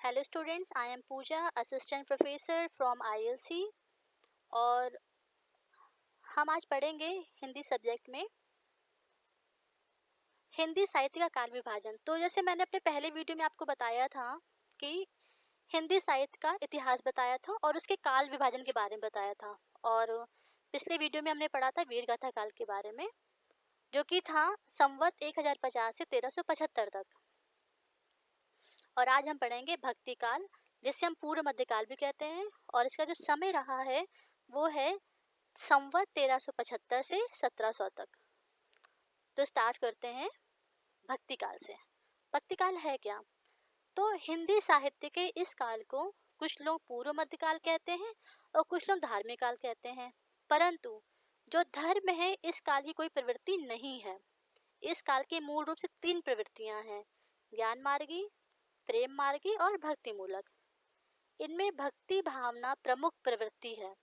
Hello students, I am Pooja, assistant professor from ILC. और हम आज पढ़ेंगे हिंदी सब्जेक्ट में हिंदी साहित्य का काल विभाजन। तो जैसे मैंने अपने पहले वीडियो में आपको बताया था कि हिंदी साहित्य का इतिहास बताया था और उसके काल विभाजन के बारे में बताया था। और पिछले वीडियो में हमने पढ़ा था वीरगाथा काल के बारे में, जो कि था संवत 1050 से 1375 तक। और आज हम पढ़ेंगे भक्ति काल, जिसे हम पूर्व मध्यकाल भी कहते हैं। और इसका जो समय रहा है वो है संवत 1375 से 1700 तक। तो स्टार्ट करते हैं भक्ति काल से। भक्ति काल है क्या? तो हिंदी साहित्य के इस काल को कुछ लोग पूर्व मध्यकाल कहते हैं और कुछ लोग धार्मिक काल कहते हैं। परंतु जो धर्म है, इस काल की कोई प्रवृत्ति नहीं है। इस काल की मूल रूप से 3 प्रवृत्तियां हैं: ज्ञान मार्गी, प्रेम मार्गी और भक्ति मूलक। इनमें भक्ति भावना प्रमुख प्रवृत्ति है।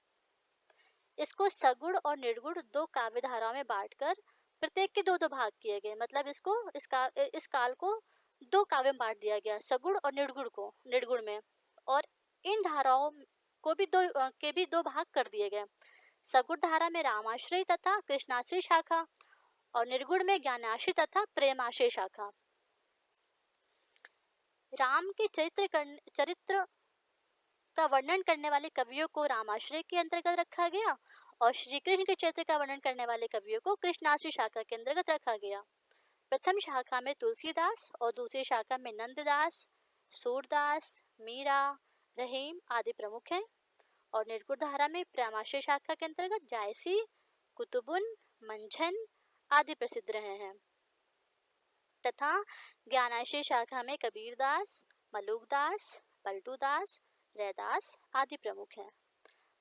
इसको सगुण और निर्गुण 2 काव्य धाराओं में बांटकर प्रत्येक के 2-2 भाग किए गए। मतलब इस काल को 2 काव्य में बांट दिया गया, सगुण और निर्गुण में। और इन धाराओं को भी के 2 भाग कर दिए गए। सगुण धारा में रामाश्रय तथा कृष्णाश्रय शाखा और निर्गुण में ज्ञानाश्रय तथा प्रेमाश्रय शाखा। राम के चरित्र का वर्णन करने वाले कवियों को रामाश्रय के अंतर्गत रखा गया और श्री कृष्ण के चरित्र का वर्णन करने वाले कवियों को कृष्णाश्रय शाखा के अंतर्गत रखा गया। प्रथम शाखा में तुलसीदास और दूसरी शाखा में नंददास, सूरदास, मीरा, रहीम आदि प्रमुख हैं। और निर्गुण धारा में प्रेमाश्रय शाखा के अंतर्गत जायसी, कुतुबुन, मंझन आदि प्रसिद्ध रहे हैं। तथा ज्ञानाश्रय शाखा में कबीरदास, मलुकदास, पलटूदास, रैदास आदि प्रमुख हैं।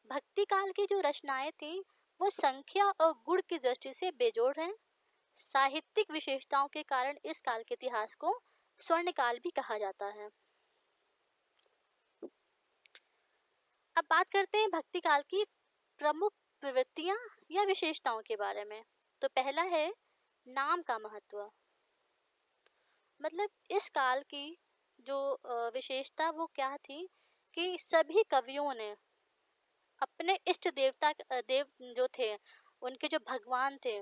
भक्ति काल की जो रचनाएं थीं वो संख्या और गुण की दृष्टि से बेजोड़ हैं। साहित्यिक विशेषताओं के कारण इस काल के इतिहास को स्वर्ण काल भी कहा जाता है। अब बात करते हैं भक्ति काल की प्रमुख प्रवृत्तियां या विशेषताओं के बारे में। तो पहला है नाम का महत्व। मतलब इस काल की जो विशेषता वो क्या थी कि सभी कवियों ने अपने इष्ट देव जो थे, उनके जो भगवान थे,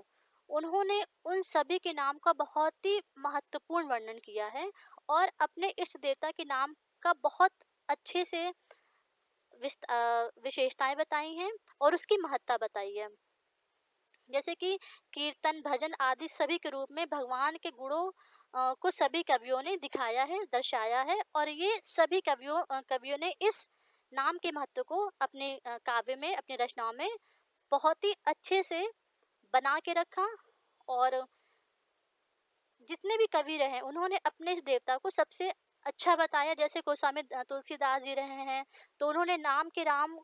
उन्होंने उन सभी के नाम का बहुत ही महत्वपूर्ण वर्णन किया है और अपने इष्ट देवता के नाम का बहुत अच्छे से विशेषताएं बताई हैं और उसकी महत्ता बताई है। जैसे कि कीर्तन, भजन आदि सभी के रूप में भगवान के गुणों को सभी कवियों ने दिखाया है, दर्शाया है। और ये सभी कवियों ने इस नाम के महत्व को अपने काव्य में, अपनी रचनाओं में बहुत ही अच्छे से बना के रखा। और जितने भी कवि रहे उन्होंने अपने देवता को सबसे अच्छा बताया। जैसे गोस्वामी तुलसीदास जी रहे हैं तो उन्होंने नाम के राम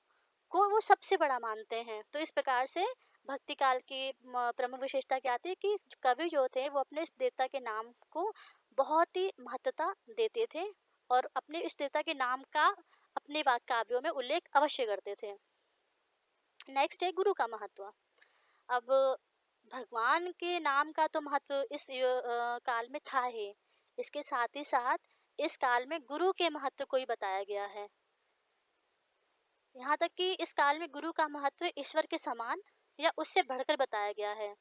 को वो सबसे बड़ा मानते हैं। तो इस प्रकार से भक्ति काल की प्रमुख विशेषता क्या थी कि कवि जो थे वो अपने इस देवता के नाम को बहुत ही महत्वता देते थे और अपने इस देवता के नाम का अपने काव्यों में उल्लेख अवश्य करते थे। नेक्स्ट है गुरु का महत्व। अब भगवान के नाम का तो महत्व इस काल में था ही, इसके साथ ही साथ इस काल में गुरु के महत्व को ही बताया गया है। यहाँ तक कि इस काल में गुरु का महत्व ईश्वर के समान या उससे बढ़कर बताया गया है।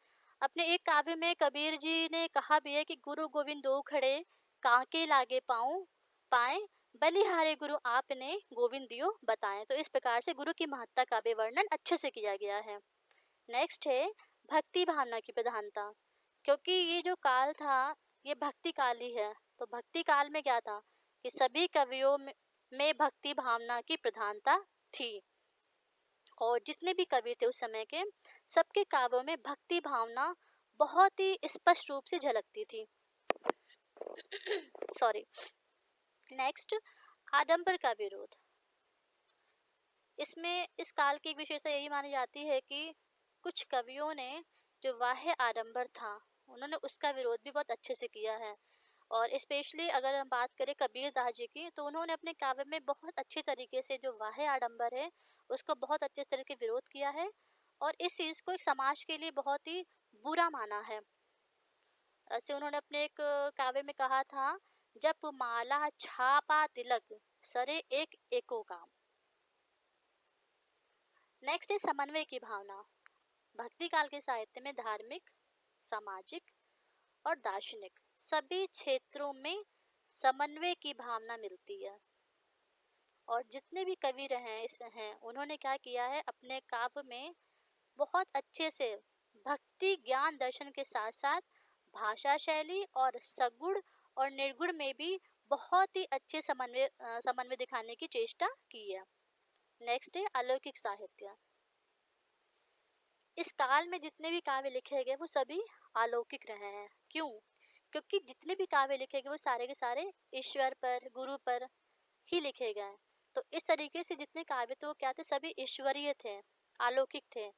अपने एक काव्य में कबीर जी ने कहा भी है कि गुरु गोविंद दो खड़े, कांके लागे पाऊं पाए, बलिहारे गुरु आपने गोविंद दियो बताएं। तो इस प्रकार से गुरु की महत्ता का भी वर्णन अच्छे से किया गया है। नेक्स्ट है भक्ति भावना की प्रधानता। क्योंकि ये जो काल था ये भक्ति काल ही है, तो भक्ति काल में क्या था कि सभी कवियों में भक्ति भावना की प्रधानता थी। और जितने भी कवि थे उस समय के, सबके काव्यों में भक्ति भावना बहुत ही स्पष्ट रूप से झलकती थी। सॉरी। नेक्स्ट, आडंबर का विरोध। इसमें इस काल की एक विशेषता यही मानी जाती है कि कुछ कवियों ने जो बाह्य आडंबर था उन्होंने उसका विरोध भी बहुत अच्छे से किया है। और स्पेशली अगर हम बात करें कबीर दास जी की, तो उन्होंने अपने काव्य में बहुत अच्छे तरीके से जो बाह्य आडंबर है उसको बहुत अच्छे तरीके से विरोध किया है और इस चीज़ को एक समाज के लिए बहुत ही बुरा माना है। ऐसे उन्होंने अपने एक काव्य में कहा था, जब माला छापा तिलक सरे एक एको काम। नेक्स्ट है समन्वय की भावना। भक्ति काल के साहित्य में धार्मिक, सामाजिक और दार्शनिक सभी क्षेत्रों में समन्वय की भावना मिलती है। और जितने भी कवि रहे हैं उन्होंने क्या किया है, अपने काव्य में बहुत अच्छे से भक्ति, ज्ञान, दर्शन के साथ साथ भाषा शैली और सगुण और निर्गुण में भी बहुत ही अच्छे समन्वय दिखाने की चेष्टा की है। नेक्स्ट है अलौकिक साहित्य। इस काल में जितने भी काव्य लिखे गए वो सभी अलौकिक रहे हैं। क्यों? क्योंकि जितने भी काव्य लिखे गए वो सारे के सारे ईश्वर पर, गुरु पर ही लिखे गए। तो इस तरीके से जितने काव्य थे वो क्या थे, सभी ईश्वरीय थे, अलौकिक थे।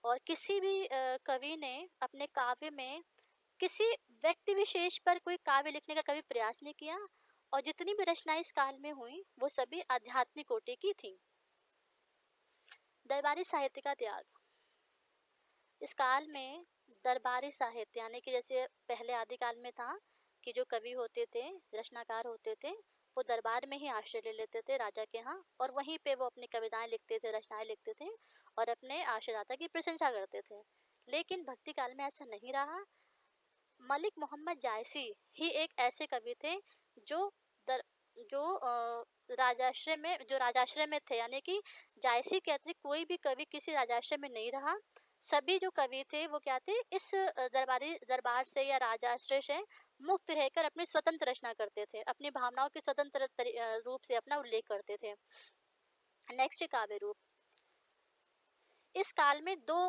और किसी भी कवि ने अपने काव्य में किसी व्यक्ति विशेष पर कोई काव्य लिखने का कभी प्रयास नहीं किया। और जितनी भी रचनाएं इस काल में हुई वो सभी आध्यात्मिक कोटि की थी। दरबारी साहित्य का त्याग। इस काल में दरबारी साहित्य यानी कि जैसे पहले आदिकाल में था कि जो कवि होते थे, रचनाकार होते थे, वो दरबार में ही आश्रय ले लेते थे राजा के यहाँ, और वहीं पे वो अपनी कविताएं लिखते थे, रचनाएं लिखते थे और अपने आश्रयदाता की प्रशंसा करते थे। लेकिन भक्ति काल में ऐसा नहीं रहा। मलिक मोहम्मद जायसी ही एक ऐसे कवि थे जो दर जो राजाश्रय में थे, यानी कि जायसी के अतिरिक्त कोई भी कवि किसी राजाश्रय में नहीं रहा। सभी जो कवि थे वो क्या थे, इस दरबार से या राजाश्रय से मुक्त रहकर अपनी स्वतंत्र रचना करते थे, अपनी भावनाओं के स्वतंत्र रूप से अपना उल्लेख करते थे। नेक्स्ट काव्य रूप। इस काल में दो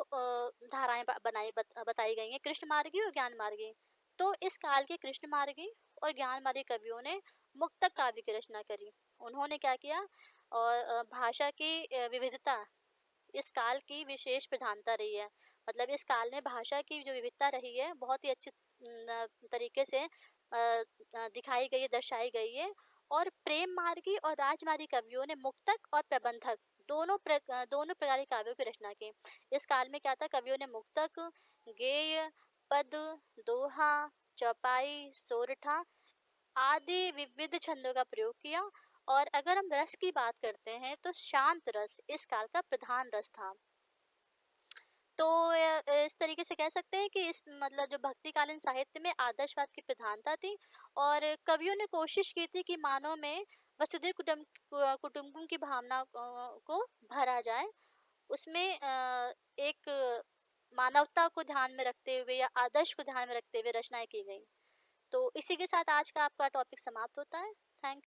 धाराएं बताई गई हैं, कृष्ण मार्गी और ज्ञान मार्गी। तो इस काल के कृष्ण मार्गी और ज्ञान मार्गी कवियों ने मुक्तक काव्य की रचना करी। उन्होंने क्या किया, और भाषा की विविधता इस काल की विशेष प्रधानता रही है। मतलब इस काल में भाषा की जो विविधता रही है बहुत ही अच्छी तरीके से दिखाई गई है, दर्शाई गई है। और प्रेम मार्गी और राजमार्गी कवियों ने मुक्तक और प्रबंधक दोनों प्रकार के काव्यों की रचना की। इस काल में क्या था, कवियों ने मुक्तक, गेय, पद, दोहा, चौपाई, सोरठा आदि विविध छंदों का प्रयोग किया। और अगर हम रस की बात करते हैं तो शांत रस इस काल का प्रधान रस था। तो इस तरीके से कह सकते हैं कि इस मतलब जो भक्तिकालीन साहित्य में आदर्शवाद की प्रधानता थी। और कवियों ने कोशिश की थी कि मानव में वसुधैव कुटुंबकम की भावना को भरा जाए। उसमें एक मानवता को ध्यान में रखते हुए या आदर्श को ध्यान में रखते हुए रचनाएं की गई। तो इसी के साथ आज का आपका टॉपिक समाप्त होता है। थैंक